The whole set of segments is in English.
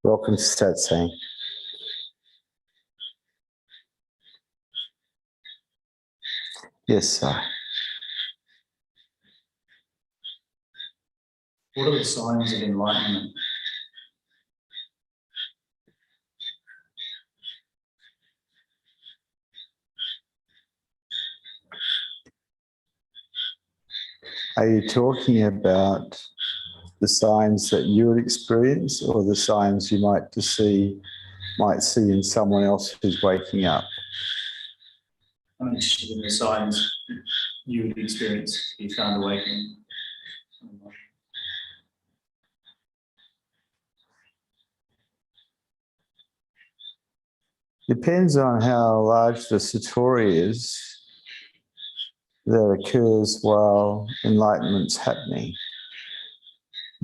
Welcome to Satsang. Yes, sir. What are the signs of enlightenment? Are you talking about the signs that you would experience, or the signs you might see in someone else who's waking up? I'm interested in the signs you would experience if you found awakening. Depends on how large the satori is that occurs while enlightenment's happening.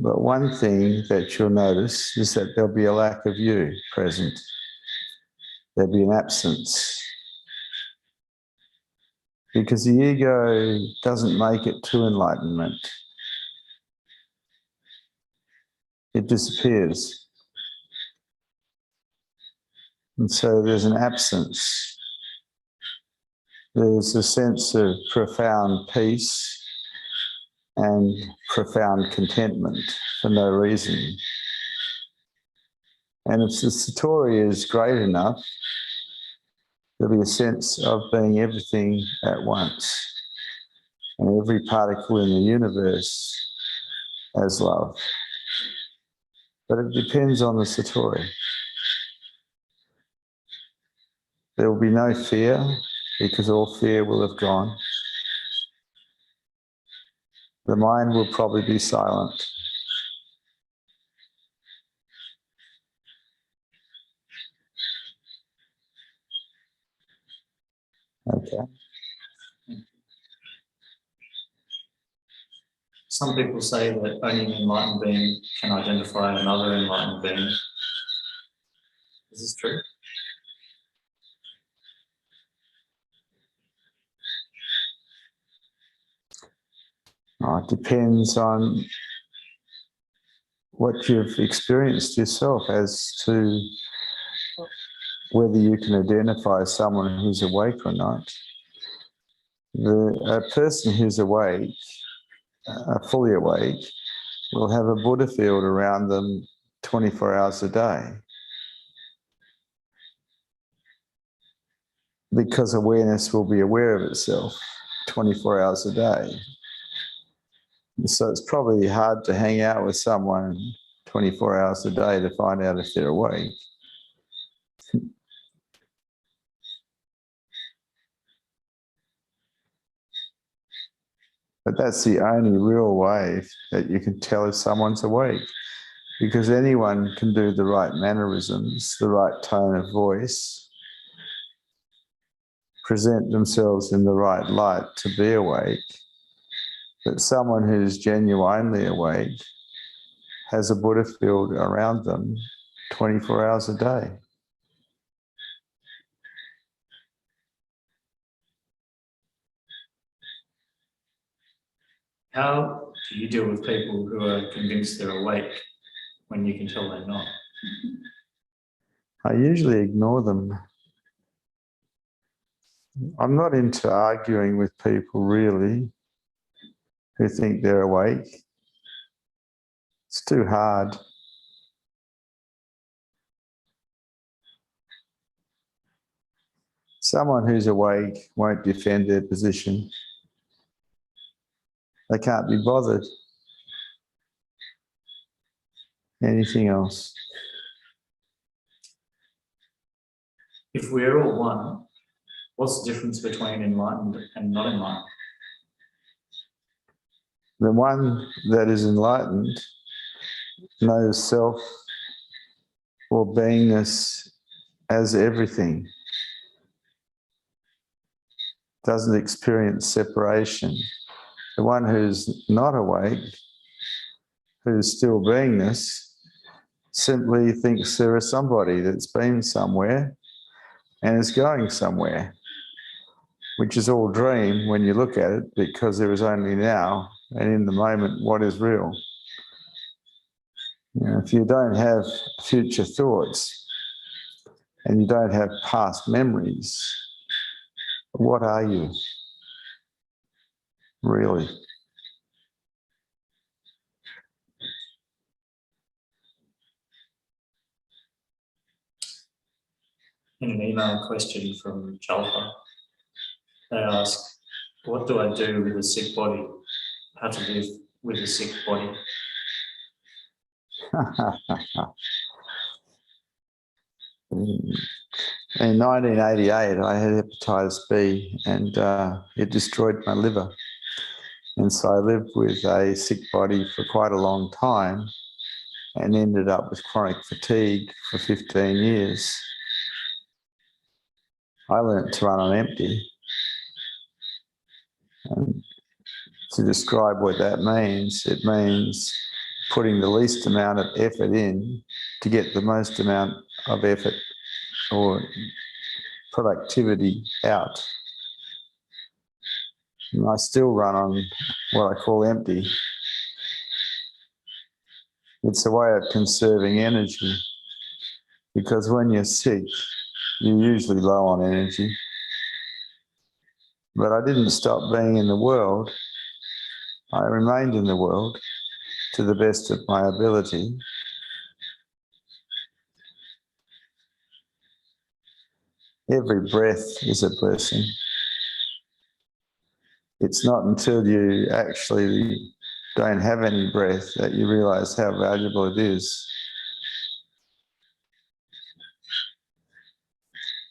But one thing that you'll notice is that there'll be a lack of you present. There'll be an absence. Because the ego doesn't make it to enlightenment. It disappears. And so there's an absence. There's a sense of profound peace and profound contentment for no reason. And if the satori is great enough, there'll be a sense of being everything at once, and every particle in the universe as love. But it depends on the satori. There will be no fear, because all fear will have gone. The mind will probably be silent. Okay. Some people say that only an enlightened being can identify another enlightened being. Is this true? It depends on what you've experienced yourself as to whether you can identify someone who's awake or not. A person who's awake, fully awake, will have a Buddha field around them 24 hours a day. Because awareness will be aware of itself 24 hours a day. So it's probably hard to hang out with someone 24 hours a day to find out if they're awake. But that's the only real way that you can tell if someone's awake, because anyone can do the right mannerisms, the right tone of voice, present themselves in the right light to be awake. But someone who's genuinely awake has a Buddha field around them 24 hours a day. How do you deal with people who are convinced they're awake when you can tell they're not? I usually ignore them. I'm not into arguing with people really who think they're awake. It's too hard. Someone who's awake won't defend their position. They can't be bothered. Anything else? If we're all one, what's the difference between enlightened and not enlightened? The one that is enlightened knows self or beingness as everything, doesn't experience separation. The one who's not awake, who's still beingness, simply thinks there is somebody that's been somewhere and is going somewhere, which is all dream when you look at it, because there is only now and in the moment what is real. If you don't have future thoughts and you don't have past memories, what are you really? In an email question from Jalpa, they ask, what do I do with a sick body? How to live with a sick body? In 1988, I had hepatitis B and it destroyed my liver. And so I lived with a sick body for quite a long time and ended up with chronic fatigue for 15 years. I learnt to run on empty. And to describe what that means, it means putting the least amount of effort in to get the most amount of effort or productivity out. And I still run on what I call empty. It's a way of conserving energy, because when you're sick, you're usually low on energy. But I didn't stop being in the world. I remained in the world to the best of my ability. Every breath is a blessing. It's not until you actually don't have any breath that you realize how valuable it is.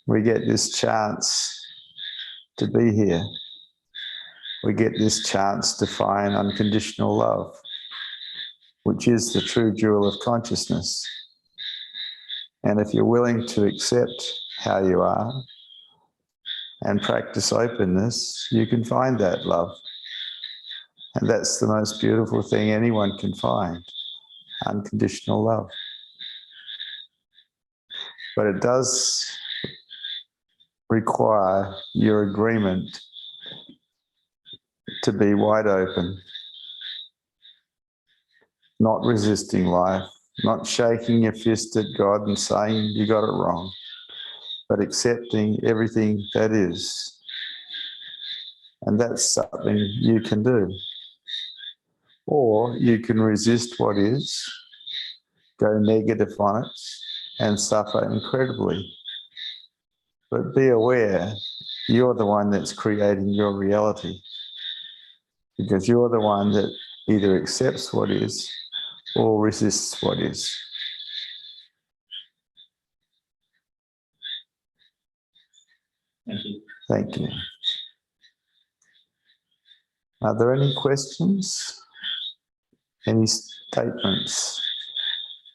We get this chance to be here. We get this chance to find unconditional love, which is the true jewel of consciousness. And if you're willing to accept how you are and practice openness, you can find that love. And that's the most beautiful thing anyone can find, unconditional love. But it does require your agreement to be wide open, not resisting life, not shaking your fist at God and saying you got it wrong, but accepting everything that is. And that's something you can do. Or you can resist what is, go negative on it, and suffer incredibly. But be aware, you're the one that's creating your reality, because you're the one that either accepts what is or resists what is. Thank you. Thank you. Are there any questions? Any statements?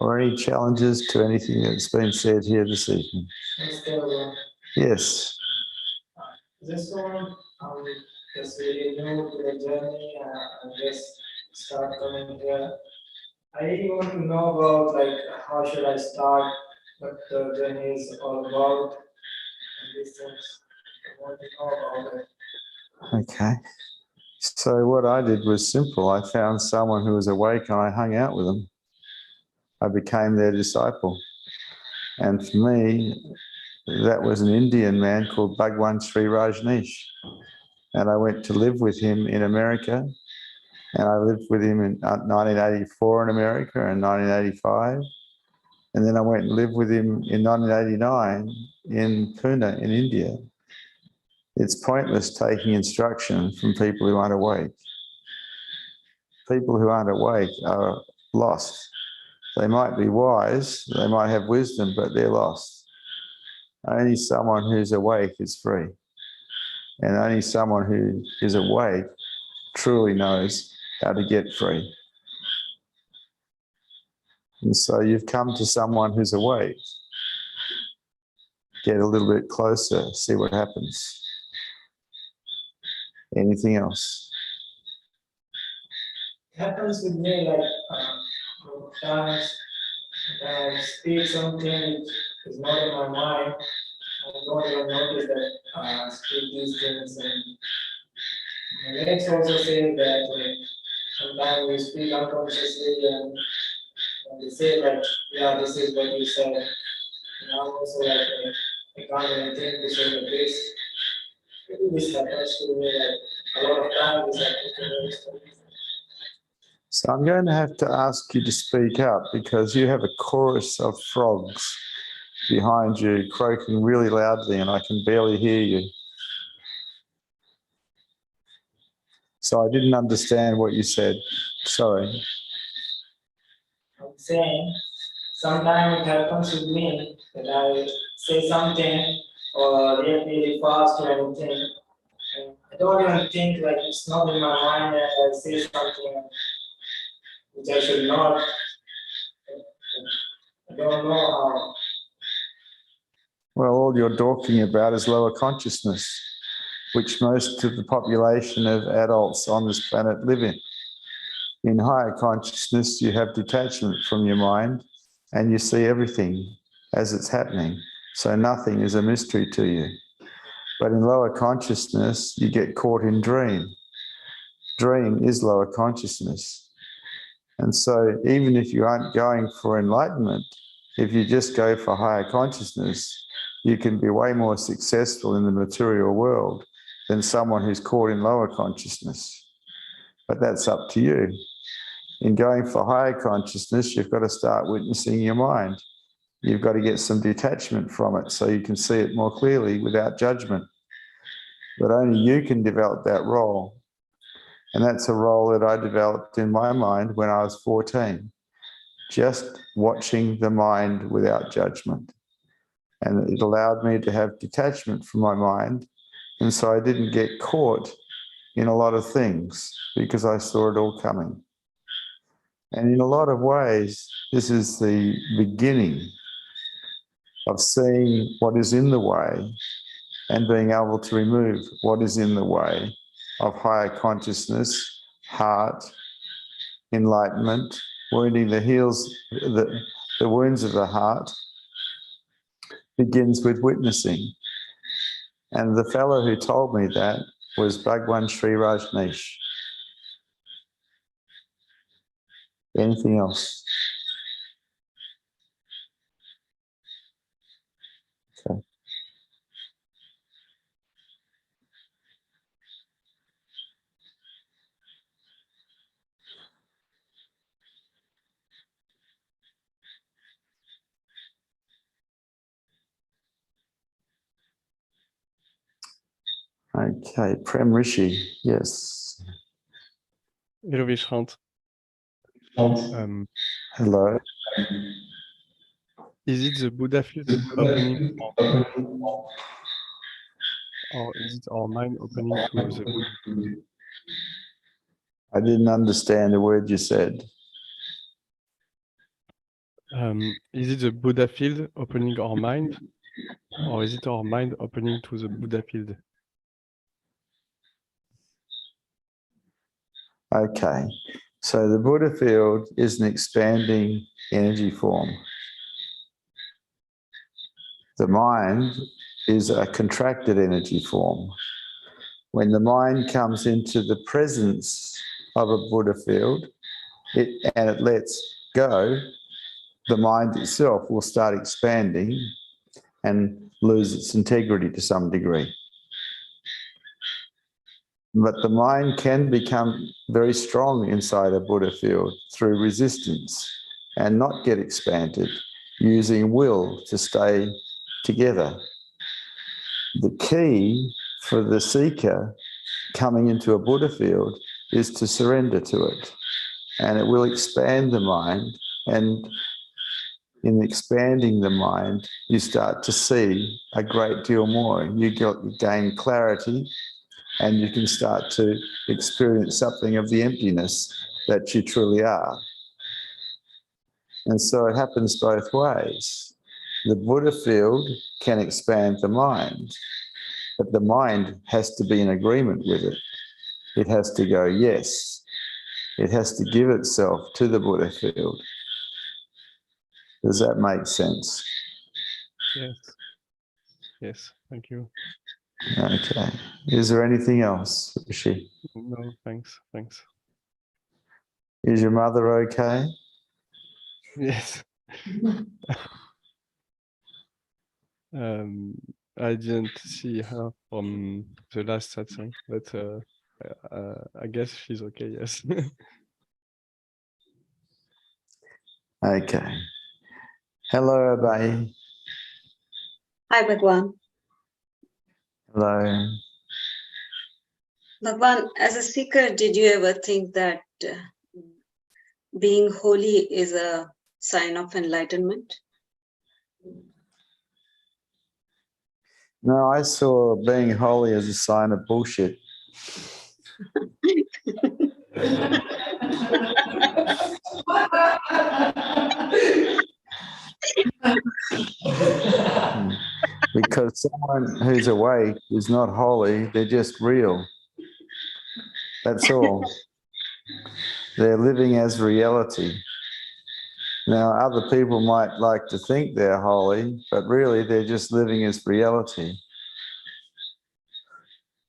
Or any challenges to anything that's been said here this evening? Yes. Just want just really new to the journey and just start coming here. I really want to know about like how should I start, what the journey is all about, and these things. I want to know about it. Okay. So what I did was simple. I found someone who was awake and I hung out with them. I became their disciple. And for me, that was an Indian man called Bhagwan Sri Rajneesh. And I went to live with him in America. And I lived with him in 1984 in America and 1985. And then I went and lived with him in 1989 in Pune in India. It's pointless taking instruction from people who aren't awake. People who aren't awake are lost. They might be wise, they might have wisdom, but they're lost. Only someone who's awake is free. And only someone who is awake truly knows how to get free. And so you've come to someone who's awake. Get a little bit closer, see what happens. Anything else? It happens with me like times when I speak something which is not in my mind, I don't even notice that I speak these things. And my mates also say that sometimes we speak unconsciously and they say like, yeah, this is what you said. And I'm also like, I can't even think this is the case. Maybe this happens to me like a lot of times. This happens to me. So I'm going to have to ask you to speak up because you have a chorus of frogs behind you croaking really loudly and I can barely hear you. So I didn't understand what you said. Sorry. I'm saying sometimes it happens with me that I say something or react really fast or anything. And I don't even think like it's not in my mind that I say something which I should not. I don't know how. Well, all you're talking about is lower consciousness, which most of the population of adults on this planet live in. In higher consciousness, you have detachment from your mind and you see everything as it's happening. So nothing is a mystery to you. But in lower consciousness, you get caught in dream. Dream is lower consciousness. And so even if you aren't going for enlightenment, if you just go for higher consciousness, you can be way more successful in the material world than someone who's caught in lower consciousness. But that's up to you. In going for higher consciousness, you've got to start witnessing your mind. You've got to get some detachment from it so you can see it more clearly without judgment. But only you can develop that role. And that's a role that I developed in my mind when I was 14, just watching the mind without judgment. And it allowed me to have detachment from my mind. And so I didn't get caught in a lot of things because I saw it all coming. And in a lot of ways, this is the beginning of seeing what is in the way and being able to remove what is in the way of higher consciousness, heart, enlightenment, wounding the wounds of the heart begins with witnessing. And the fellow who told me that was Bhagwan Sri Rajneesh. Anything else? Okay. Okay, Prem Rishi, yes. Hello, Vishrant. Hello. Is it the Buddha field opening, or is it our mind opening to the Buddha? I didn't understand the word you said. Is it the Buddha field opening our mind, or is it our mind opening to the Buddha field? Okay, so the Buddha field is an expanding energy form. The mind is a contracted energy form. When the mind comes into the presence of a Buddha field and it lets go, the mind itself will start expanding and lose its integrity to some degree. But the mind can become very strong inside a Buddha field through resistance and not get expanded, using will to stay together. The key for the seeker coming into a Buddha field is to surrender to it, and it will expand the mind. And in expanding the mind, you start to see a great deal more. You gain clarity, and you can start to experience something of the emptiness that you truly are. And so it happens both ways. The Buddha field can expand the mind, but the mind has to be in agreement with it. It has to go, yes. It has to give itself to the Buddha field. Does that make sense? Yes. Yes, thank you. Okay. Is there anything else, Rishi? No, thanks. Is your mother okay? Yes. I didn't see her from the last satsang, but I guess she's okay, yes. Okay. Hello, Abai. Hi, Bhagwan. Hello. Bhagwan, as a seeker, did you ever think that being holy is a sign of enlightenment? No, I saw being holy as a sign of bullshit. Because someone who's awake is not holy, they're just real. That's all. They're living as reality. Now, other people might like to think they're holy, but really they're just living as reality.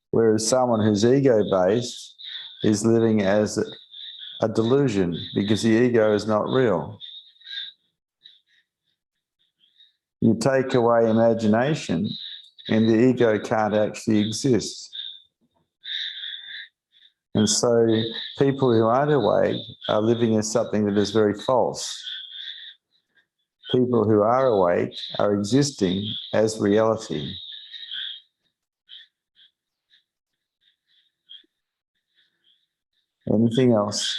Whereas someone who's ego-based is living as a delusion because the ego is not real. You take away imagination and the ego can't actually exist. And so people who aren't awake are living as something that is very false. People who are awake are existing as reality. Anything else?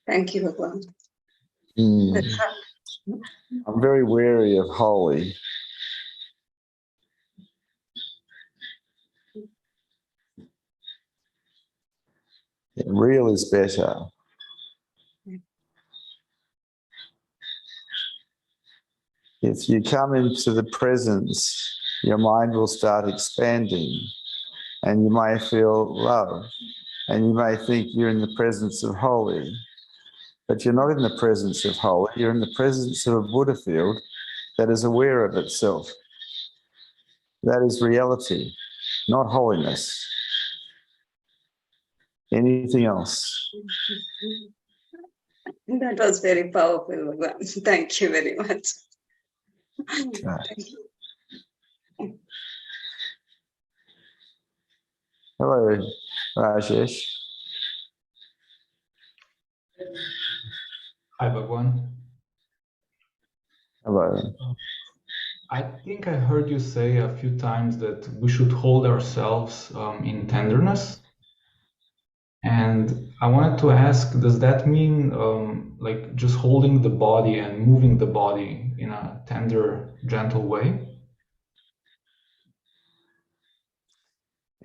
Thank you, Bhagwan. Mm. I'm very wary of holy. Real is better. If you come into the presence, your mind will start expanding and you may feel love and you may think you're in the presence of holy, but you're not in the presence of holy, you're in the presence of a Buddha field that is aware of itself. That is reality, not holiness. Anything else? That was very powerful, Bhagwan. Thank you very much. Okay. Thank you. Hello, Rajesh. Hi, Bhagwan. Hello. I think I heard you say a few times that we should hold ourselves in tenderness. And I wanted to ask, does that mean like just holding the body and moving the body in a tender, gentle way?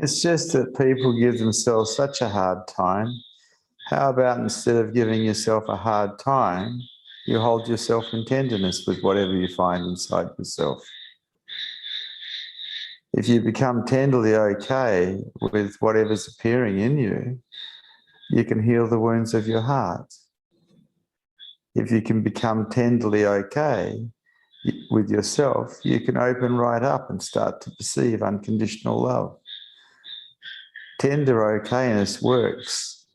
It's just that people give themselves such a hard time. How about instead of giving yourself a hard time, you hold yourself in tenderness with whatever you find inside yourself? If you become tenderly okay with whatever's appearing in you, you can heal the wounds of your heart. If you can become tenderly okay with yourself, you can open right up and start to perceive unconditional love. Tender okayness works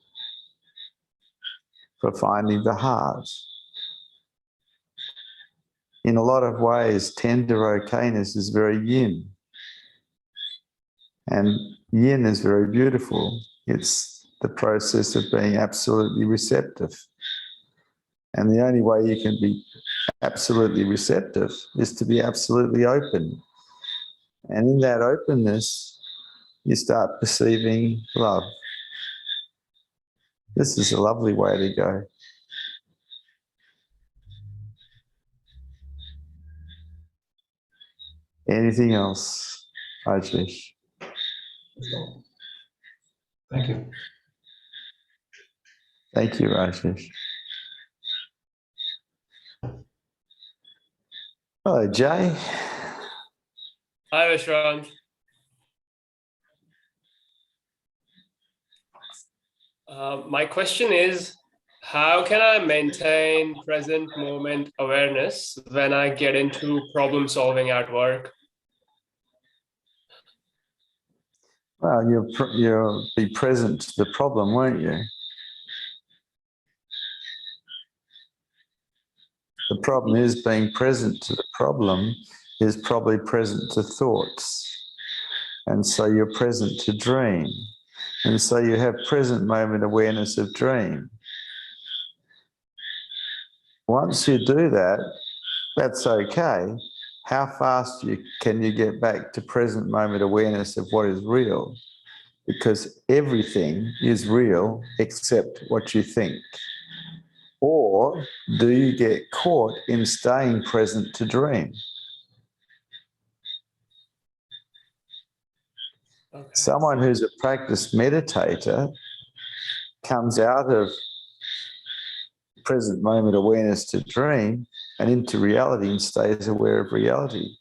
for finding the heart. In a lot of ways, tender okayness is very yin. And yin is very beautiful. It's the process of being absolutely receptive. And the only way you can be absolutely receptive is to be absolutely open. And in that openness, you start perceiving love. This is a lovely way to go. Anything else, Rajesh? Thank you. Thank you, Rajesh. Hello, Jay. Hi, Vishrant. My question is, how can I maintain present moment awareness when I get into problem solving at work? Well, you'll be present to the problem, won't you? The problem is being present to the problem is probably present to thoughts. And so you're present to dream. And so you have present moment awareness of dream. Once you do that, that's okay. How fast can you get back to present moment awareness of what is real? Because everything is real except what you think. Or do you get caught in staying present to dream? Okay. Someone who's a practiced meditator comes out of present moment awareness to dream and into reality and stays aware of reality.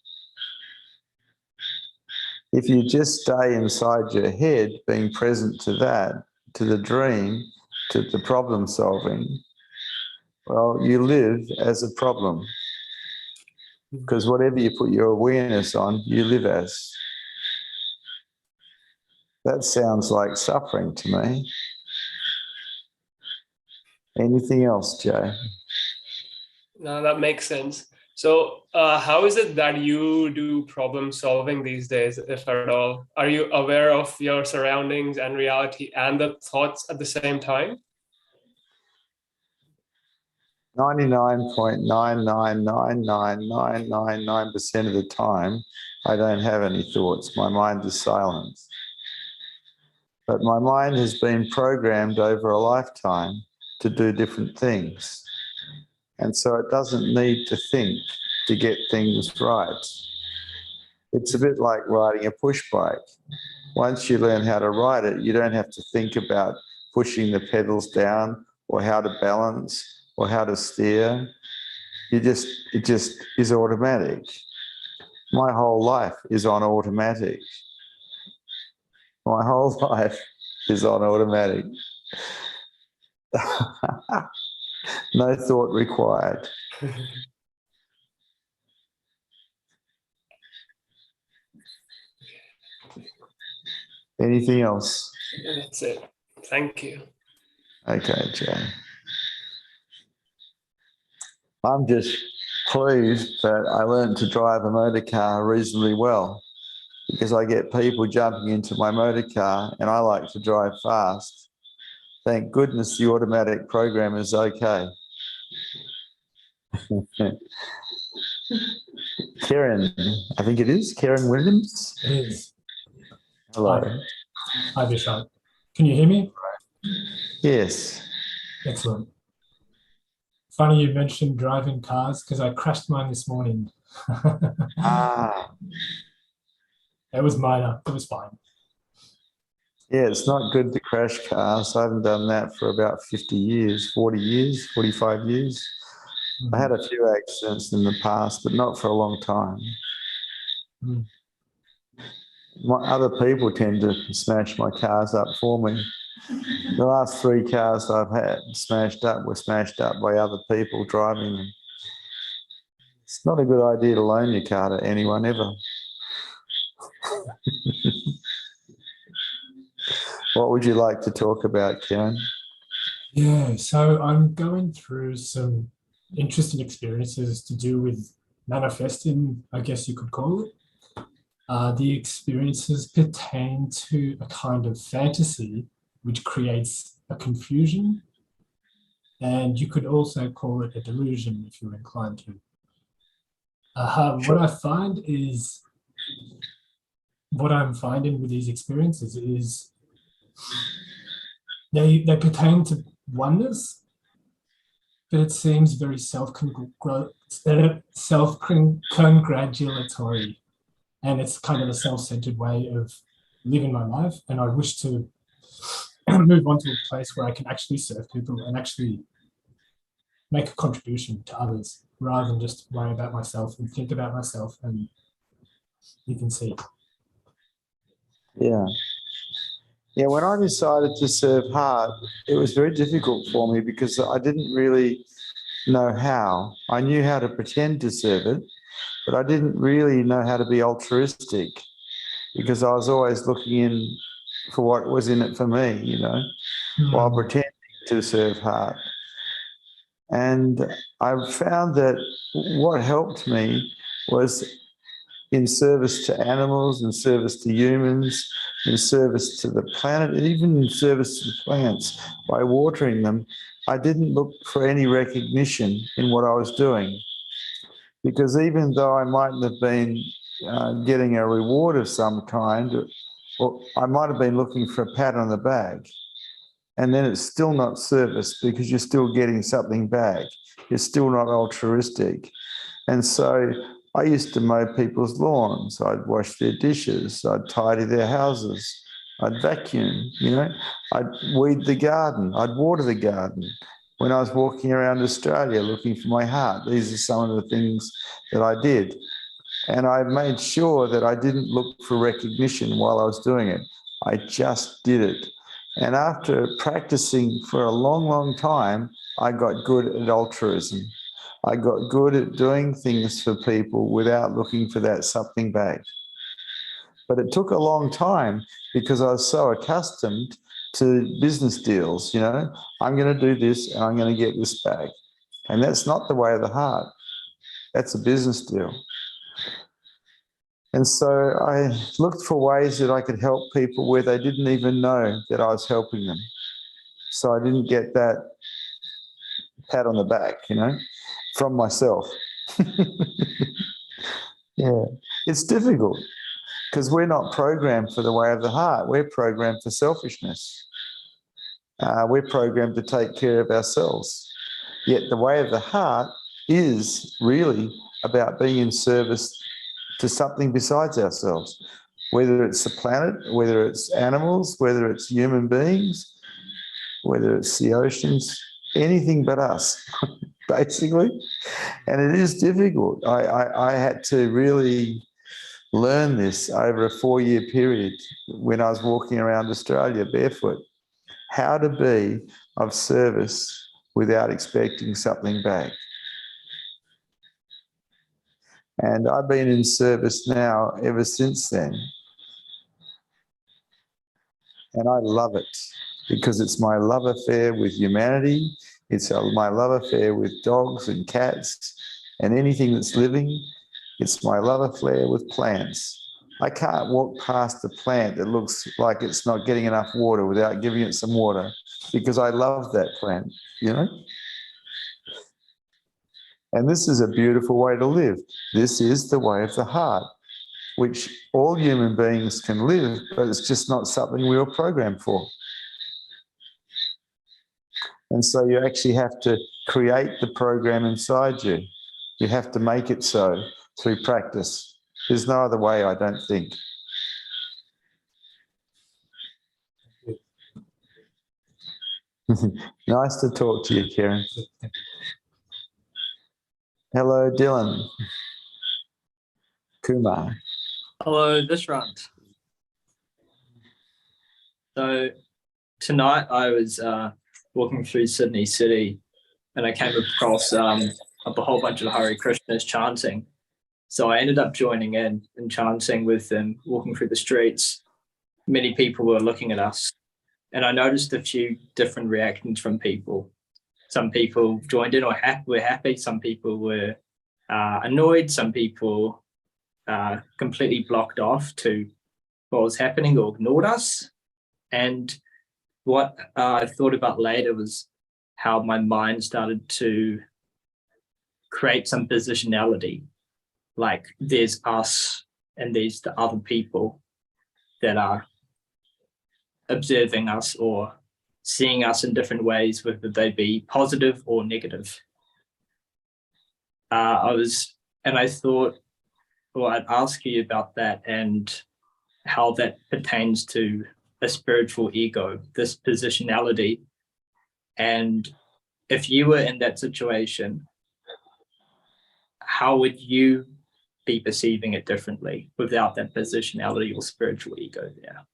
If you just stay inside your head, being present to that, to the dream, to the problem solving, well, you live as a problem. Because whatever you put your awareness on, you live as. That sounds like suffering to me. Anything else, Jay? No, that makes sense. So how is it that you do problem solving these days, if at all? Are you aware of your surroundings and reality and the thoughts at the same time? 99.9999999% of the time, I don't have any thoughts. My mind is silent. But my mind has been programmed over a lifetime to do different things. And so it doesn't need to think to get things right. It's a bit like riding a push bike. Once you learn how to ride it, you don't have to think about pushing the pedals down or how to balance or how to steer. It just is automatic. My whole life is on automatic. My whole life is on automatic. No thought required. Anything else? That's it. Thank you. Okay, Jay. I'm just pleased that I learned to drive a motor car reasonably well, because I get people jumping into my motor car and I like to drive fast. Thank goodness the automatic program is okay. Karen, I think it is, Karen Williams. It is. Hello. Hi, Vishrant. Can you hear me? Yes. Excellent. Funny you mentioned driving cars because I crashed mine this morning. It was minor. It was fine. Yeah, it's not good to crash cars. I haven't done that for about 50 years, 40 years, 45 years. I had a few accidents in the past, but not for a long time. Other people tend to smash my cars up for me. The last 3 cars I've had smashed up were smashed up by other people driving them. It's not a good idea to loan your car to anyone ever. What would you like to talk about, Karen? Yeah, so I'm going through some interesting experiences to do with manifesting, I guess you could call it. The experiences pertain to a kind of fantasy which creates a confusion, and you could also call it a delusion if you're inclined to. What I find is, what I'm finding with these experiences is they pertain to oneness, but it seems very self-congratulatory, and it's kind of a self-centered way of living my life, and I wish to move on to a place where I can actually serve people and actually make a contribution to others rather than just worry about myself and think about myself, and you can see. Yeah. Yeah, when I decided to serve heart, it was very difficult for me because I didn't really know how. I knew how to pretend to serve it, but I didn't really know how to be altruistic because I was always looking in for what was in it for me, while pretending to serve heart. And I found that what helped me was in service to animals, in service to humans, in service to the planet, even in service to the plants, by watering them, I didn't look for any recognition in what I was doing. Because even though I mightn't have been getting a reward of some kind, or I might have been looking for a pat on the back, and then it's still not service because you're still getting something back. You're still not altruistic. And so I used to mow people's lawns. I'd wash their dishes. I'd tidy their houses. I'd vacuum, I'd weed the garden. I'd water the garden. When I was walking around Australia looking for my heart, these are some of the things that I did. And I made sure that I didn't look for recognition while I was doing it. I just did it. And after practicing for a long, long time, I got good at altruism. I got good at doing things for people without looking for that something back. But it took a long time because I was so accustomed to business deals, I'm going to do this and I'm going to get this back. And that's not the way of the heart. That's a business deal. And so I looked for ways that I could help people where they didn't even know that I was helping them. So I didn't get that pat on the back, from myself. Yeah, it's difficult because we're not programmed for the way of the heart. We're programmed for selfishness. We're programmed to take care of ourselves. Yet the way of the heart is really about being in service to something besides ourselves, whether it's the planet, whether it's animals, whether it's human beings, whether it's the oceans, anything but us, basically. And it is difficult. I had to really learn this over a 4-year period when I was walking around Australia barefoot, how to be of service without expecting something back. And I've been in service now ever since then. And I love it because it's my love affair with humanity. It's my love affair with dogs and cats and anything that's living. It's my love affair with plants. I can't walk past a plant that looks like it's not getting enough water without giving it some water because I love that plant, And this is a beautiful way to live. This is the way of the heart, which all human beings can live, but it's just not something we were programmed for. And so you actually have to create the program inside you. You have to make it so through practice. There's no other way, I don't think. Nice to talk to you, Karen. Hello, Dylan. Kumar. Hello, Vishrant. So tonight I was walking through Sydney City and I came across a whole bunch of Hare Krishnas chanting. So I ended up joining in and chanting with them, walking through the streets. Many people were looking at us and I noticed a few different reactions from people. Some people joined in or were happy. Some people were annoyed. Some people completely blocked off to what was happening or ignored us. And what I thought about later was how my mind started to create some positionality. Like there's us and there's the other people that are observing us or seeing us in different ways, whether they be positive or negative. I thought, well, I'd ask you about that and how that pertains to a spiritual ego, this positionality. And if you were in that situation, how would you be perceiving it differently without that positionality or spiritual ego there?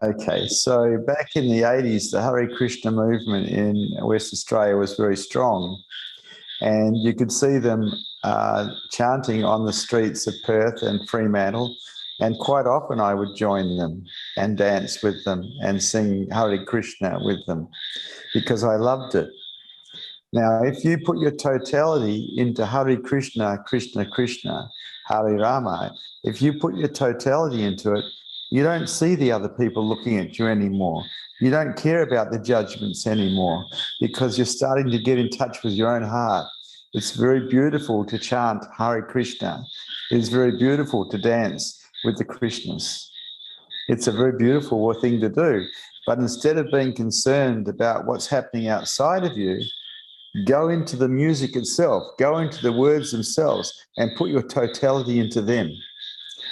Okay, so back in the 80s, the Hare Krishna movement in West Australia was very strong. And you could see them chanting on the streets of Perth and Fremantle. And quite often I would join them and dance with them and sing Hare Krishna with them because I loved it. Now, if you put your totality into Hare Krishna, Krishna Krishna, Hare Rama, if you put your totality into it, you don't see the other people looking at you anymore. You don't care about the judgments anymore because you're starting to get in touch with your own heart. It's very beautiful to chant Hare Krishna. It's very beautiful to dance with the Krishnas. It's a very beautiful thing to do. But instead of being concerned about what's happening outside of you, go into the music itself, go into the words themselves and put your totality into them.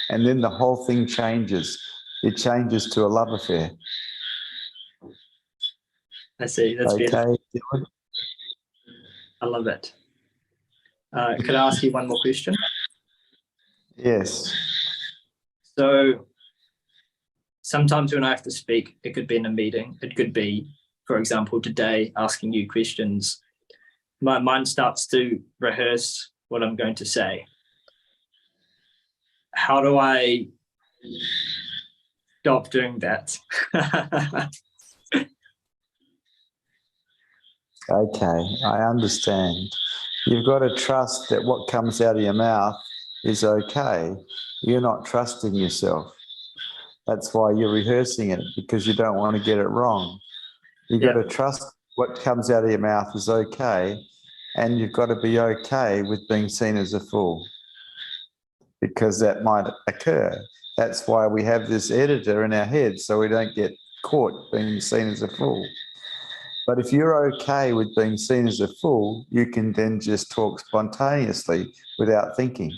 And then the whole thing changes. It changes to a love affair. I see. That's okay, beautiful. I love it. Could I ask you one more question? Yes. So sometimes when I have to speak, it could be in a meeting. It could be, for example, today, asking you questions. My mind starts to rehearse what I'm going to say. How do I stop doing that? Okay, I understand. You've got to trust that what comes out of your mouth is okay. You're not trusting yourself. That's why you're rehearsing it, because you don't want to get it wrong. You've got to trust what comes out of your mouth is okay, and you've got to be okay with being seen as a fool, because that might occur. That's why we have this editor in our head, so we don't get caught being seen as a fool. But if you're okay with being seen as a fool, you can then just talk spontaneously without thinking.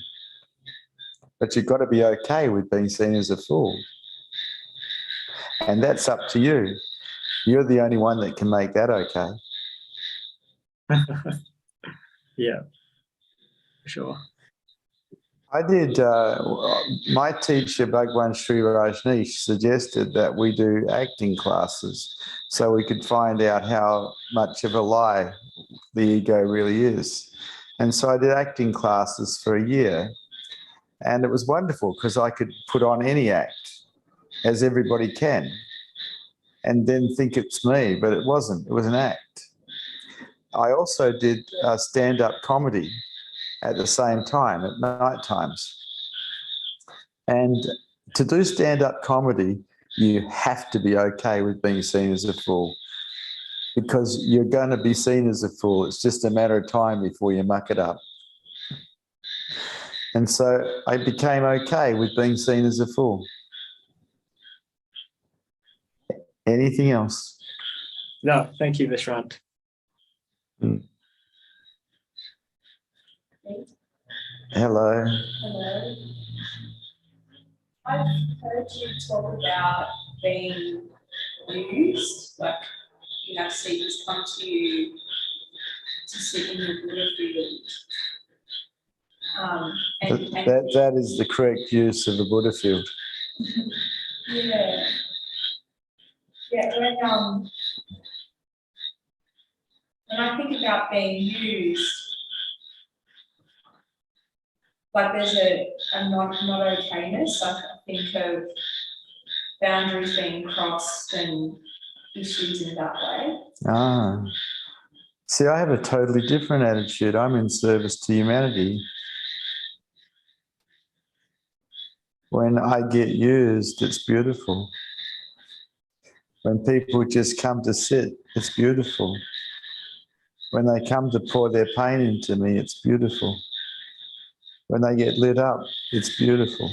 But you've got to be okay with being seen as a fool. And that's up to you. You're the only one that can make that okay. Yeah, sure. I did, my teacher, Bhagwan Sri Rajneesh, suggested that we do acting classes so we could find out how much of a lie the ego really is. And so I did acting classes for a year, and it was wonderful because I could put on any act, as everybody can, and then think it's me, but it wasn't. It was an act. I also did stand-up comedy at the same time, at night times. And to do stand-up comedy, you have to be okay with being seen as a fool, because you're going to be seen as a fool. It's just a matter of time before you muck it up. And so I became okay with being seen as a fool. Anything else? No, thank you, Vishrant. Hello. Hello. I've heard you talk about being used, like you have seekers come to you to sit in your Buddha field. That is the correct use of the Buddha field. Yeah. Yeah, when I think about being used, like there's a not okayness. I think of boundaries being crossed and issues in that way. Ah. See, I have a totally different attitude. I'm in service to humanity. When I get used, it's beautiful. When people just come to sit, it's beautiful. When they come to pour their pain into me, it's beautiful. When they get lit up, it's beautiful.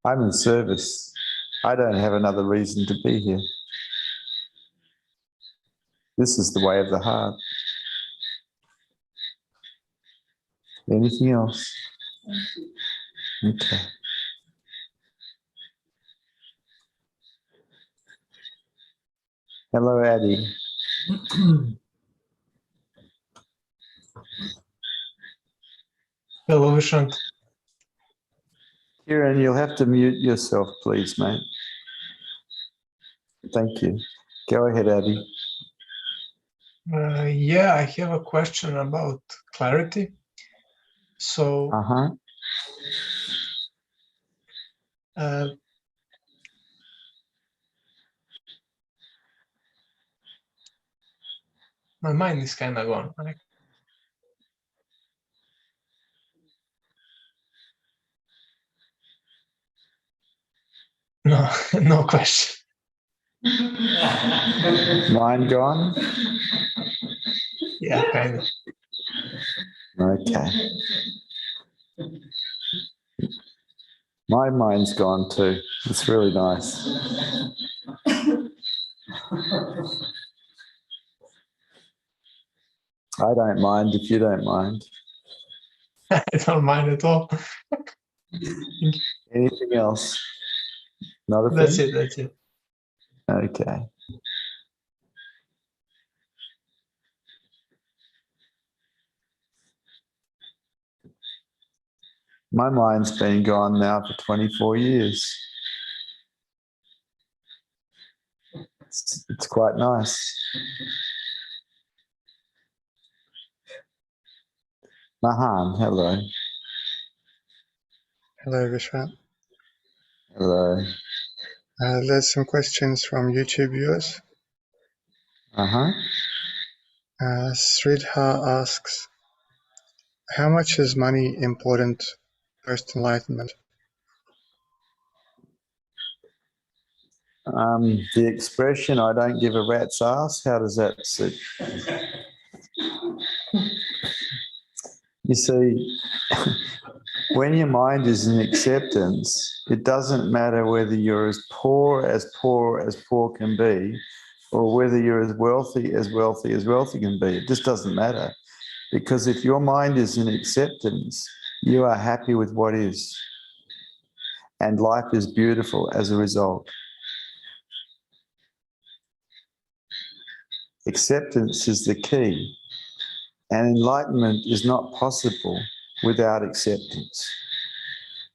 I'm in service. I don't have another reason to be here. This is the way of the heart. Anything else? Okay. Hello, Addie. Hello, Vishrant. Kieran, you'll have to mute yourself, please, mate. Thank you. Go ahead, Addie. Yeah, I have a question about clarity. So, My mind is kind of gone. Like, no, no question. Mind gone? Yeah, kind of. Okay. My mind's gone too. It's really nice. I don't mind if you don't mind. I don't mind at all. Anything else? Not a That's thing? it. That's it. Okay. My mind's been gone now for 24 years. It's quite nice. Mahan, hello. Hello, Vishrant. Hello. There's some questions from YouTube viewers. Uh-huh. Sridhar asks, how much is money important post-enlightenment? The expression, I don't give a rat's ass, how does that suit? You see, when your mind is in acceptance, it doesn't matter whether you're as poor as poor can be, or whether you're as wealthy as wealthy can be. It just doesn't matter. Because if your mind is in acceptance, you are happy with what is. And life is beautiful as a result. Acceptance is the key. And enlightenment is not possible without acceptance.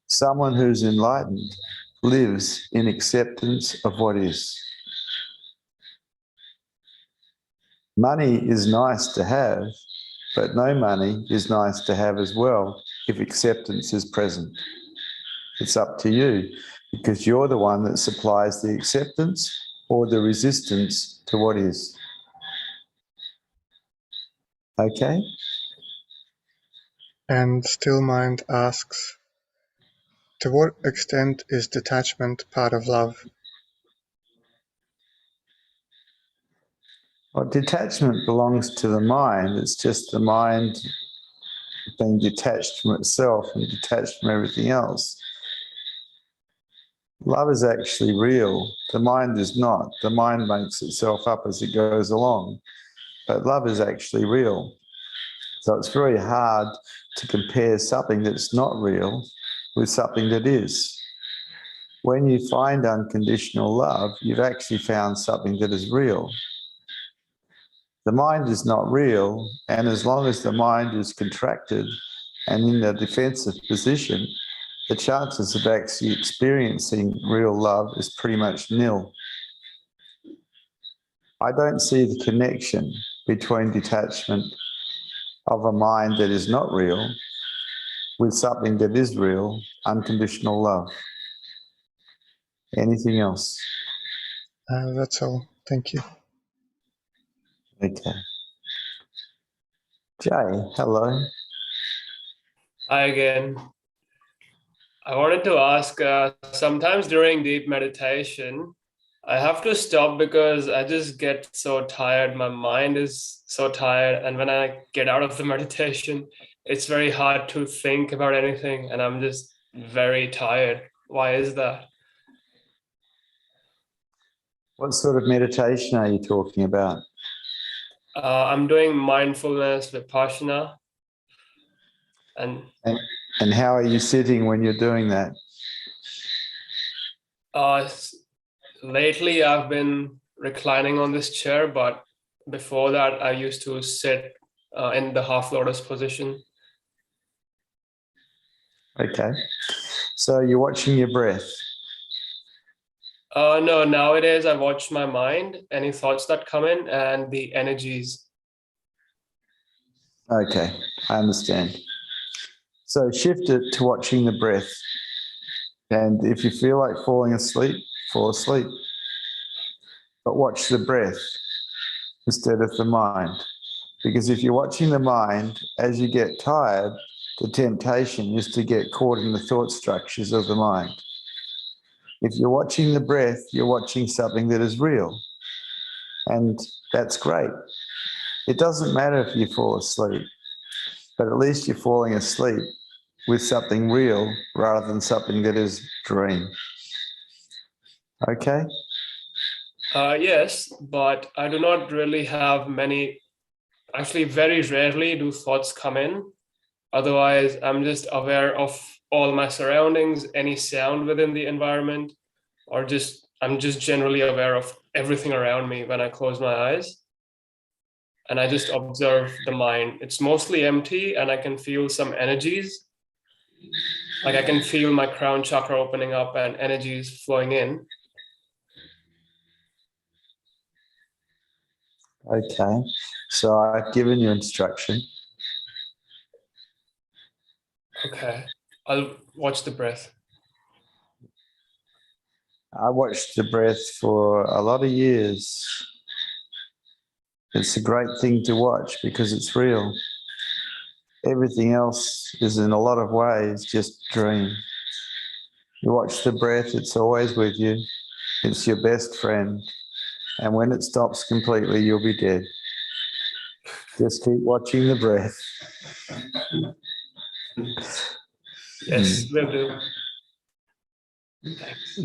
Someone who's enlightened lives in acceptance of what is. Money is nice to have, but no money is nice to have as well if acceptance is present. It's up to you, because you're the one that supplies the acceptance or the resistance to what is. Okay? And Stillmind asks, to what extent is detachment part of love? Well, detachment belongs to the mind. It's just the mind being detached from itself and detached from everything else. Love is actually real. The mind is not. The mind makes itself up as it goes along. But love is actually real. So it's very hard to compare something that's not real with something that is. When you find unconditional love, you've actually found something that is real. The mind is not real, and as long as the mind is contracted and in a defensive position, the chances of actually experiencing real love is pretty much nil. I don't see the connection between detachment of a mind that is not real with something that is real, unconditional love. Anything else? That's all. Thank you. Okay. Jay, hello. Hi again. I wanted to ask, sometimes during deep meditation, I have to stop because I just get so tired. My mind is so tired. And when I get out of the meditation, it's very hard to think about anything. And I'm just very tired. Why is that? What sort of meditation are you talking about? I'm doing mindfulness, Vipassana. And how are you sitting when you're doing that? Lately, I've been reclining on this chair, but before that, I used to sit in the half lotus position. Okay. So you're watching your breath. No, nowadays I watch my mind, any thoughts that come in, and the energies. Okay, I understand. So shift it to watching the breath. And if you feel like falling asleep, fall asleep. But watch the breath instead of the mind. Because if you're watching the mind, as you get tired, the temptation is to get caught in the thought structures of the mind. If you're watching the breath, you're watching something that is real. And that's great. It doesn't matter if you fall asleep, but at least you're falling asleep with something real rather than something that is dream. Okay? Yes, but I do not really have many, actually very rarely do thoughts come in. Otherwise, I'm just aware of all my surroundings, any sound within the environment, or I'm just generally aware of everything around me when I close my eyes. And I just observe the mind. It's mostly empty and I can feel some energies. Like I can feel my crown chakra opening up and energies flowing in. Okay. So I've given you instruction. Okay. I'll watch the breath. I watched the breath for a lot of years. It's a great thing to watch because it's real. Everything else is in a lot of ways just dream. You watch the breath, it's always with you. It's your best friend. And when it stops completely, you'll be dead. Just keep watching the breath. Yes, will do. Thanks.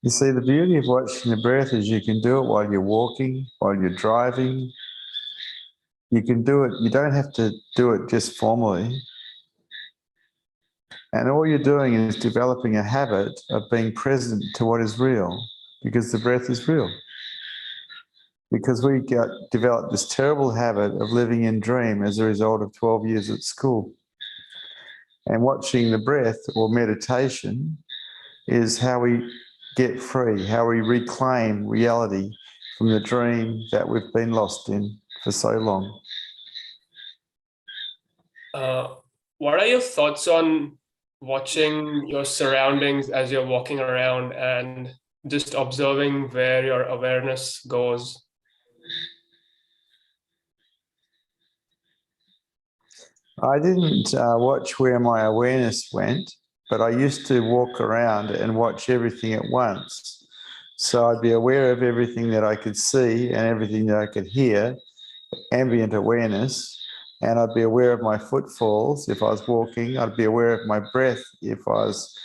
You see, the beauty of watching the breath is you can do it while you're walking, while you're driving. You can do it, you don't have to do it just formally. And all you're doing is developing a habit of being present to what is real, because the breath is real. Because we developed this terrible habit of living in dream as a result of 12 years at school. And watching the breath or meditation is how we get free, how we reclaim reality from the dream that we've been lost in for so long. What are your thoughts on watching your surroundings as you're walking around and just observing where your awareness goes? I didn't watch where my awareness went, but I used to walk around and watch everything at once. So I'd be aware of everything that I could see and everything that I could hear, ambient awareness, and I'd be aware of my footfalls if I was walking. I'd be aware of my breath if I was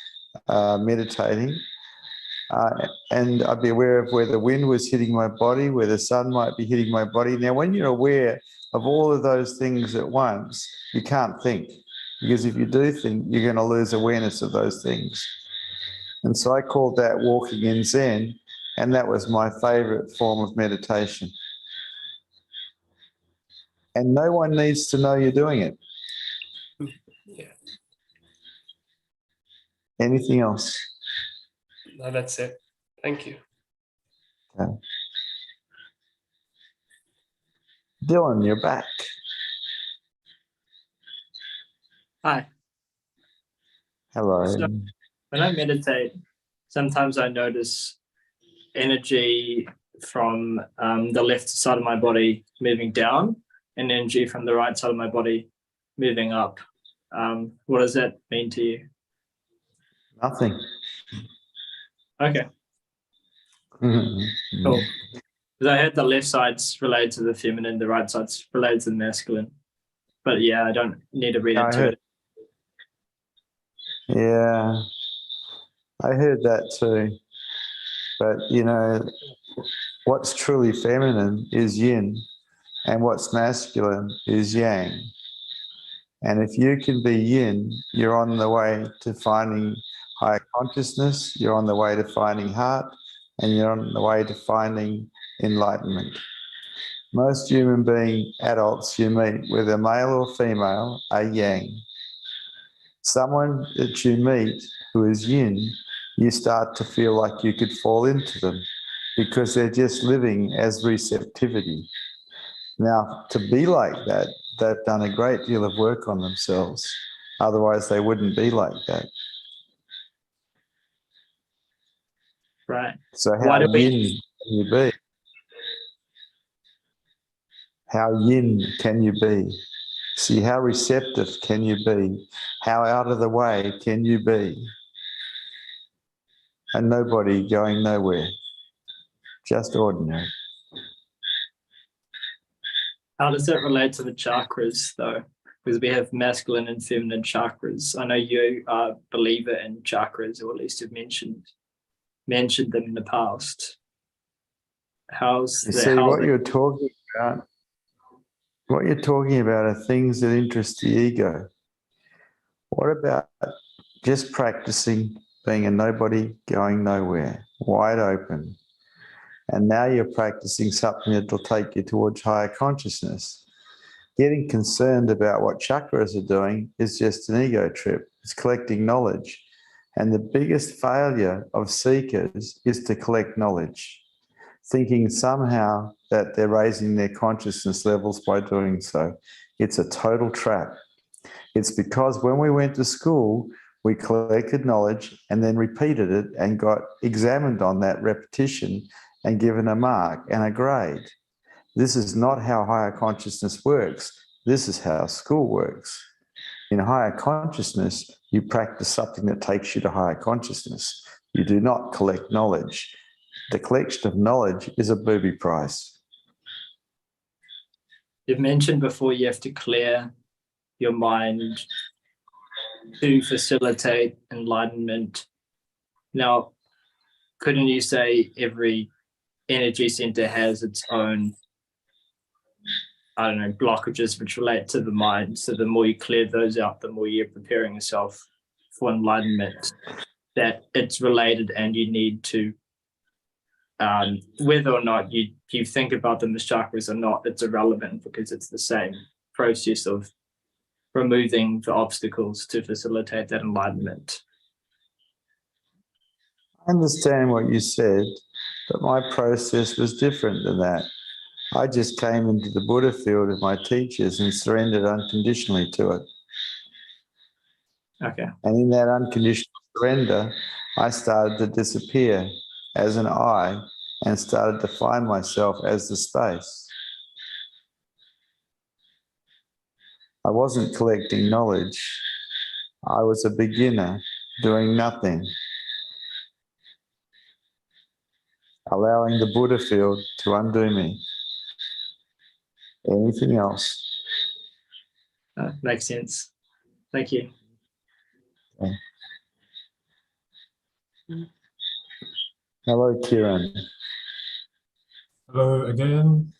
meditating. And I'd be aware of where the wind was hitting my body, where the sun might be hitting my body. Now, when you're aware of all of those things at once, you can't think, because if you do think, you're going to lose awareness of those things. And so I called that walking in Zen, and that was my favorite form of meditation. And no one needs to know you're doing it. Yeah. Anything else? No, that's it. Thank you. Okay. Dylan, you're back. Hi. Hello. So when I meditate, sometimes I notice energy from the left side of my body moving down and energy from the right side of my body moving up. What does that mean to you? Nothing. Okay, cool. Because I heard the left side's related to the feminine, the right side's related to the masculine. But yeah, I don't need to read into it. Yeah, I heard that too. But, you know, what's truly feminine is yin, and what's masculine is yang. And if you can be yin, you're on the way to finding higher consciousness, you're on the way to finding heart, and you're on the way to finding enlightenment. Most human being adults you meet, whether male or female, are yang. Someone that you meet who is yin, you start to feel like you could fall into them because they're just living as receptivity. Now, to be like that, they've done a great deal of work on themselves. Otherwise, they wouldn't be like that. Right. So Why how do we- yin can you be? How yin can you be? See, how receptive can you be? How out of the way can you be? And nobody going nowhere, just ordinary. How does that relate to the chakras, though? Because we have masculine and feminine chakras. I know you are a believer in chakras, or at least have mentioned them in the past. You see, what you're talking about are things that interest the ego. What about just practicing being a nobody going nowhere, wide open? And now you're practicing something that will take you towards higher consciousness. Getting concerned about what chakras are doing is just an ego trip. It's collecting knowledge. And the biggest failure of seekers is to collect knowledge, thinking somehow that they're raising their consciousness levels by doing so. It's a total trap. It's because when we went to school, we collected knowledge and then repeated it and got examined on that repetition and given a mark and a grade. This is not how higher consciousness works. This is how school works. In higher consciousness, you practice something that takes you to higher consciousness. You do not collect knowledge. The collection of knowledge is a booby prize. You've mentioned before you have to clear your mind to facilitate enlightenment. Now, couldn't you say every energy center has its own, I don't know, blockages which relate to the mind? So the more you clear those out, the more you're preparing yourself for enlightenment, that it's related and you need to, whether or not you think about them as chakras or not, it's irrelevant because it's the same process of removing the obstacles to facilitate that enlightenment. I understand what you said, but my process was different than that. I just came into the Buddha field of my teachers and surrendered unconditionally to it. Okay. And in that unconditional surrender, I started to disappear as an I and started to find myself as the space. I wasn't collecting knowledge. I was a beginner doing nothing, allowing the Buddha field to undo me. Anything else? Makes sense. Thank you. Okay. Hello, Kiran. Hello again.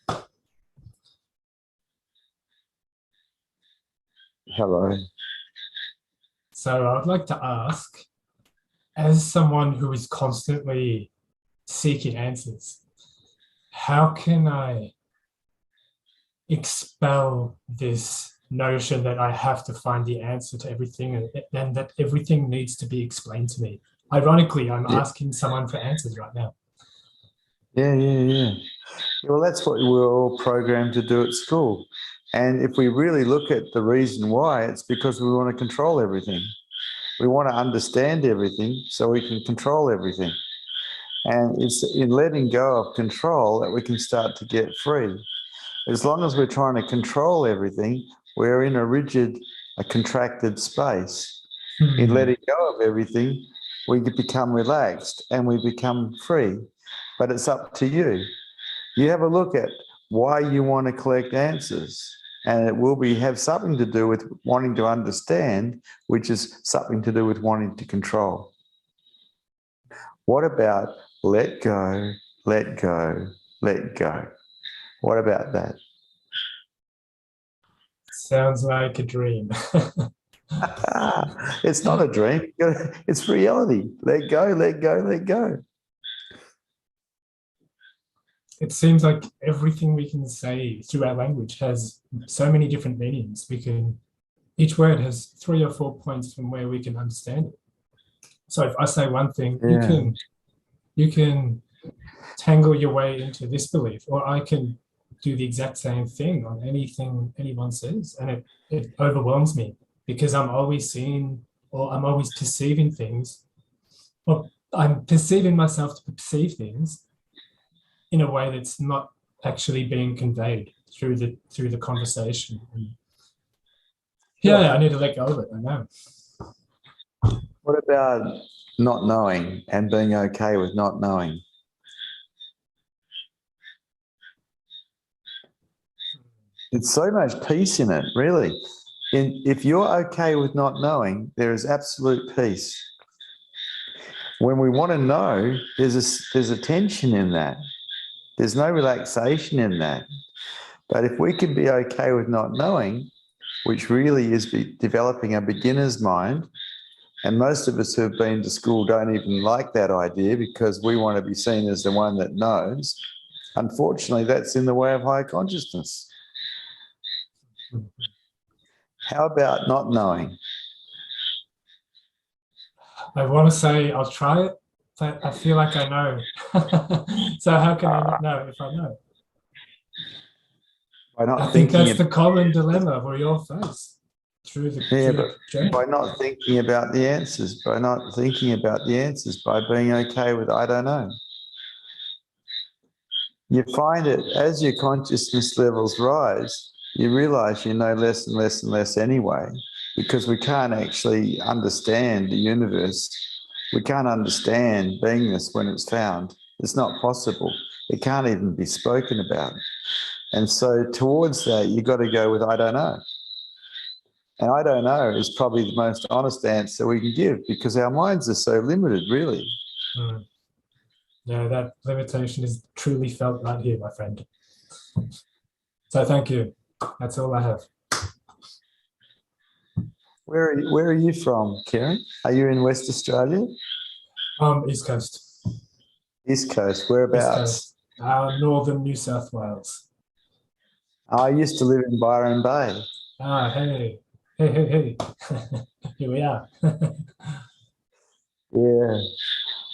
Hello. So I would like to ask, as someone who is constantly seeking answers, how can I expel this notion that I have to find the answer to everything and that everything needs to be explained to me? Ironically, I'm asking someone for answers right now. Yeah. Well, that's what we're all programmed to do at school. And if we really look at the reason why, it's because we want to control everything. We want to understand everything so we can control everything. And it's in letting go of control that we can start to get free. As long as we're trying to control everything, we're in a rigid, a contracted space. In letting go of everything, we become relaxed and we become free. But it's up to you. You have a look at why you want to collect answers. And it will have something to do with wanting to understand, which is something to do with wanting to control. What about let go, let go, let go? What about that? Sounds like a dream. It's not a dream. It's reality. Let go, let go, let go. It seems like everything we can say through our language has so many different meanings. Each word has 3 or 4 points from where we can understand it. So if I say one thing, you can tangle your way into this belief, or I can do the exact same thing on anything anyone says, and it overwhelms me because I'm always seeing, or I'm always perceiving things, or I'm perceiving myself to perceive things in a way that's not actually being conveyed through the conversation. And yeah, I need to let go of it. I know. What about not knowing and being okay with not knowing? There's so much peace in it, really. If you're okay with not knowing, there is absolute peace. When we want to know, there's a tension in that. There's no relaxation in that. But if we can be okay with not knowing, which really is developing a beginner's mind, and most of us who have been to school don't even like that idea because we want to be seen as the one that knows. Unfortunately, that's in the way of higher consciousness. How about not knowing? I want to say I'll try it, but I feel like I know. So how can I not know if I know? I think that's the common dilemma we all face through the journey. By not thinking about the answers, by being okay with I don't know. You find it as your consciousness levels rise, you realize you know less and less and less anyway, because we can't actually understand the universe. We can't understand beingness when it's found. It's not possible. It can't even be spoken about. And so towards that, you've got to go with I don't know. And I don't know is probably the most honest answer we can give because our minds are so limited, really. Yeah, that limitation is truly felt right here, my friend. So thank you. That's all I have. Where are you from, Kieran? Are you in West Australia? East Coast. East Coast. Whereabouts? East Coast. Northern New South Wales. I used to live in Byron Bay. Ah, hey. Hey. Here we are. Yeah.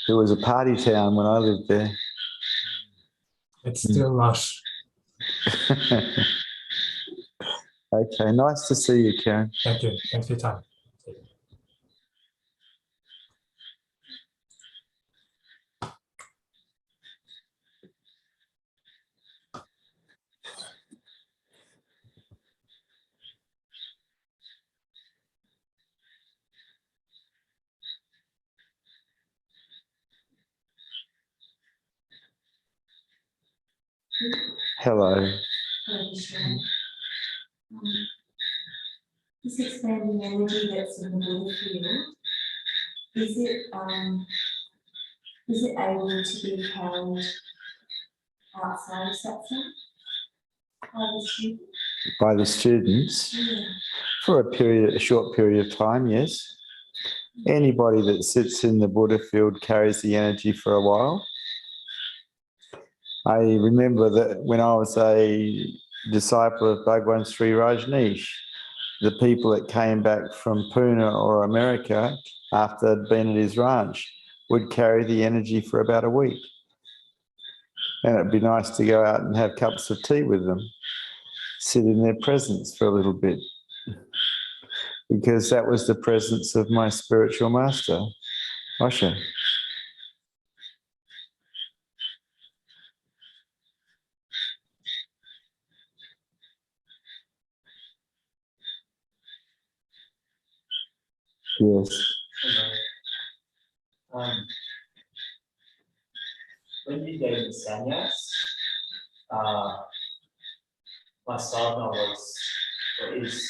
It was a party town when I lived there. It's still lush. Okay, nice to see you, Karen. Thank you. Thanks for your time. Hello. This expanding energy that's in the middle field, is it able to be held outside of satsang by the student? By the students? Yeah. For a short period of time, yes. Anybody that sits in the Buddha field carries the energy for a while. I remember that when I was a disciple of Bhagwan Sri Rajneesh, the people that came back from Pune or America after they'd been at his ranch would carry the energy for about a week. And it'd be nice to go out and have cups of tea with them, sit in their presence for a little bit, because that was the presence of my spiritual master, Osho. Yes. When you gave the sannyas, my sadhana was or is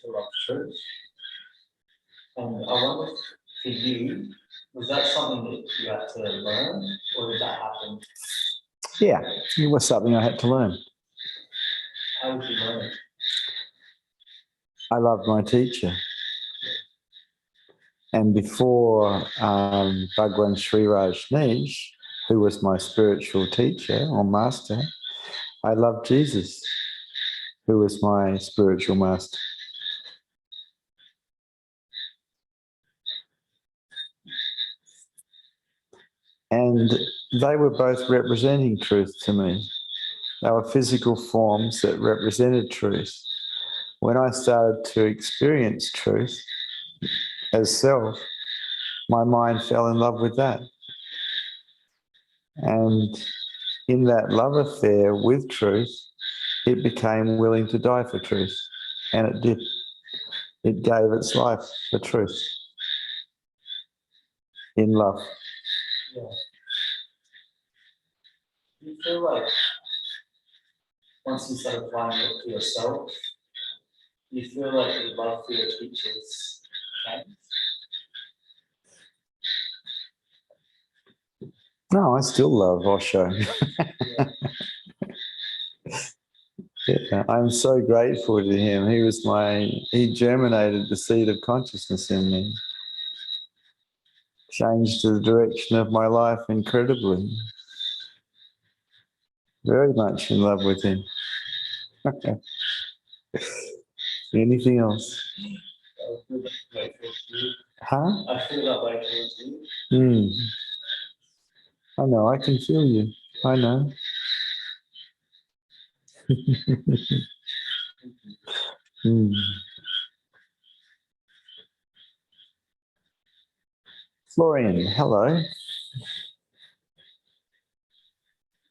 to love truth. And I wonder for you, was that something that you had to learn or did that happen? Yeah, it was something I had to learn. How did you learn it? I loved my teacher. And before Bhagwan Sri Rajneesh, who was my spiritual teacher or master, I loved Jesus, who was my spiritual master. And they were both representing truth to me. They were physical forms that represented truth. When I started to experience truth as self, my mind fell in love with that. And in that love affair with truth, it became willing to die for truth. And it did. It gave its life for truth. In love. Yeah. You feel like once you start applying it to yourself, you feel like your love for your teachers changed? No, I still love Osho. Yeah, I'm so grateful to him. He germinated the seed of consciousness in me. Changed the direction of my life incredibly. Very much in love with him. Anything else? I feel that way towards you. Huh? I feel that way towards you. I know, I can feel you. I know. Florian, hello.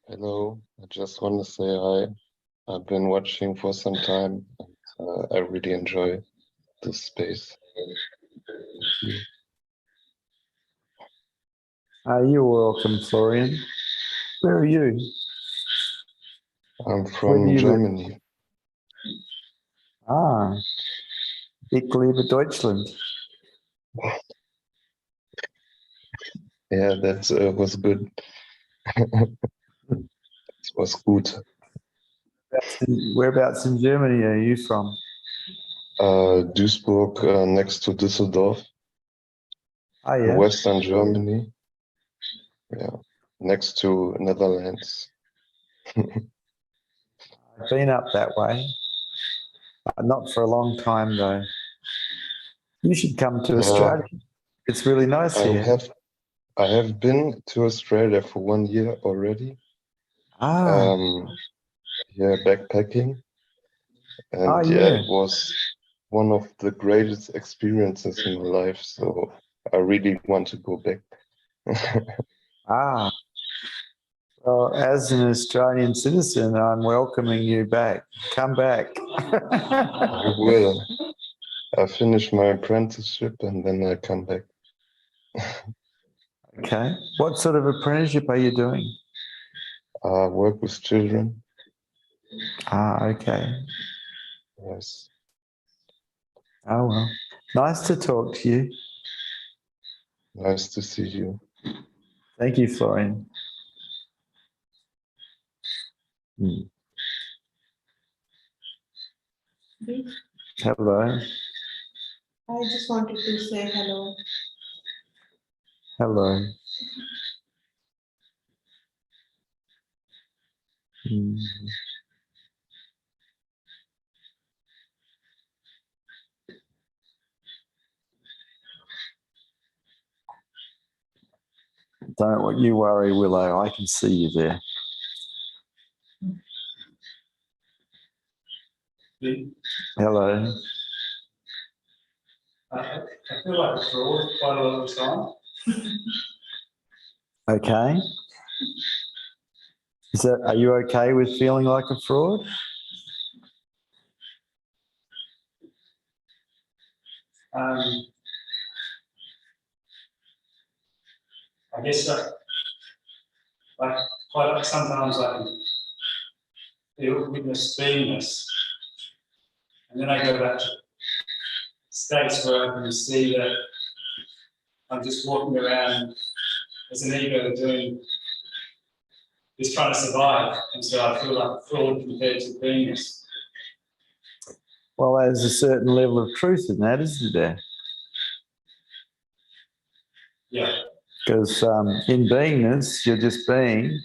Hello, I just want to say hi. I've been watching for some time. And, I really enjoy this space. You're welcome, Florian. Where are you? I'm Where do from you live? Germany. Ich liebe Deutschland. Yeah, that was good. It was good. Whereabouts in Germany are you from? Duisburg, next to Düsseldorf. Oh, yeah. Western Germany. Yeah, next to Netherlands. I've been up that way. Not for a long time, though. You should come to Australia. It's really nice here. I have been to Australia for 1 year already. Yeah, backpacking. And yeah. it was one of the greatest experiences in my life. So I really want to go back. Well, as an Australian citizen, I'm welcoming you back. Come back. I will. I finish my apprenticeship and then I come back. Okay. What sort of apprenticeship are you doing? Work with children. Okay. Yes. Oh, well. Nice to talk to you. Nice to see you. Thank you, Florian. Hello. I just wanted to say hello. Hello. Don't you worry, Willow. I can see you there. Hello. I feel like a fraud quite a lot of the time. Okay. Are you okay with feeling like a fraud? I guess like quite sometimes I can witness beingness, and then I go back to states where I can see that I'm just walking around as an ego doing, just trying to survive, and so I feel like a fraud compared to beingness. Well, there's a certain level of truth in that, isn't there? Yeah. Because in beingness, you're just being,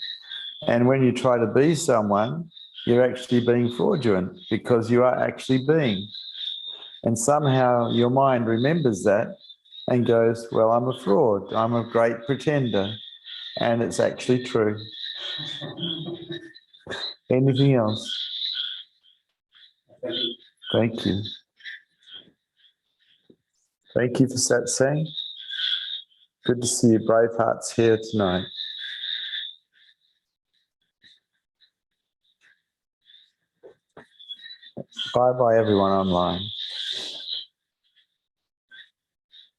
and when you try to be someone, you're actually being fraudulent because you are actually being. And somehow your mind remembers that and goes, well, I'm a fraud, I'm a great pretender, and it's actually true. Anything else? Thank you. Thank you for Satsang. Good to see you brave hearts here tonight. Bye-bye everyone online.